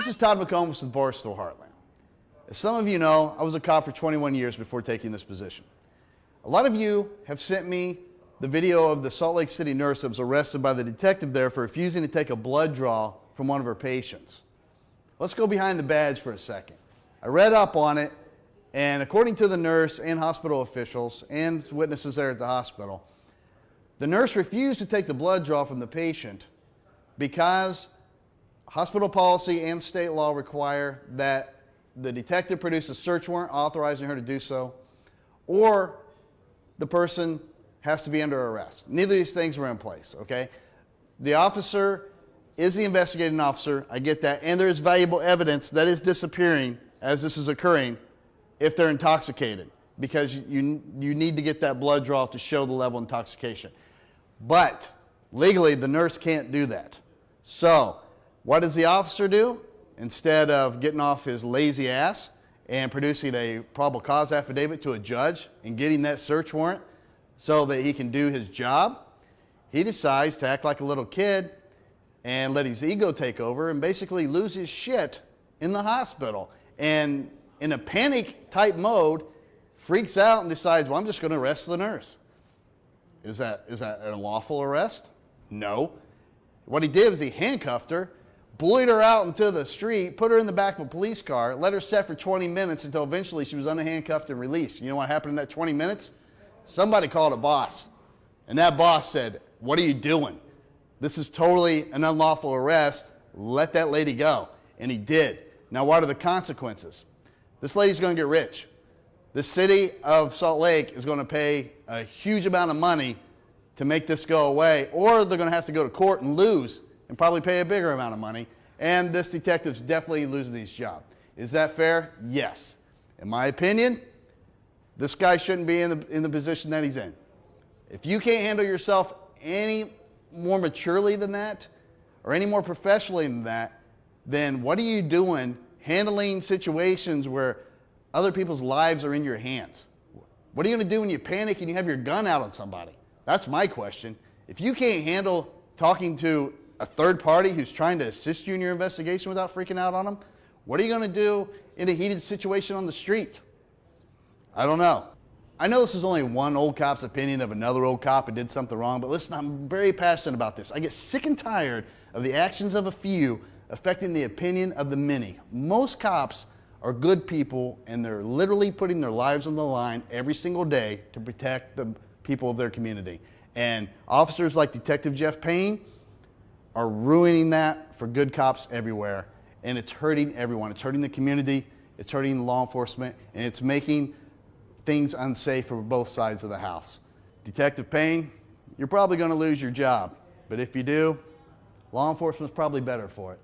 This is Todd McCombs with Barstool Heartland. As some of you know, I was a cop for 21 years before taking this position. A lot of you have sent me the video of the Salt Lake City nurse that was arrested by the detective there for refusing to take a blood draw from one of her patients. Let's go behind the badge for a second. I read up on it, and according to the nurse and hospital officials and witnesses there at the hospital, the nurse refused to take the blood draw from the patient because hospital policy and state law require that the detective produce a search warrant authorizing her to do so, or the person has to be under arrest. Neither of these things were in place, okay? The officer is the investigating officer, I get that, and there is valuable evidence that is disappearing as this is occurring if they're intoxicated, because you need to get that blood draw to show the level of intoxication. But legally, the nurse can't do that. So what does the officer do? Instead of getting off his lazy ass and producing a probable cause affidavit to a judge and getting that search warrant so that he can do his job, he decides to act like a little kid and let his ego take over and basically lose his shit in the hospital. And in a panic type mode, freaks out and decides, well, I'm just going to arrest the nurse. Is that an unlawful arrest? No. What he did was he handcuffed her, bullied her out into the street, put her in the back of a police car, let her sit for 20 minutes until eventually she was unhandcuffed and released. You know what happened in that 20 minutes? Somebody called a boss. And that boss said, what are you doing? This is totally an unlawful arrest. Let that lady go. And he did. Now what are the consequences? This lady's going to get rich. The city of Salt Lake is going to pay a huge amount of money to make this go away, or they're going to have to go to court and lose and probably pay a bigger amount of money. And this detective's definitely losing his job. Is that fair? Yes. In my opinion, this guy shouldn't be in the position that he's in. If you can't handle yourself any more maturely than that, or any more professionally than that, then what are you doing handling situations where other people's lives are in your hands? What are you going to do when you panic and you have your gun out on somebody? That's my question. If you can't handle talking to a third party who's trying to assist you in your investigation without freaking out on them, what are you going to do in a heated situation on the street? I don't know. I know this is only one old cop's opinion of another old cop who did something wrong, but listen, I'm very passionate about this. I get sick and tired of the actions of a few affecting the opinion of the many. Most cops are good people, and they're literally putting their lives on the line every single day to protect the people of their community. And officers like Detective Jeff Payne are ruining that for good cops everywhere. And it's hurting everyone. It's hurting the community, it's hurting law enforcement, and it's making things unsafe for both sides of the house. Detective Payne, you're probably going to lose your job. But if you do, law enforcement's probably better for it.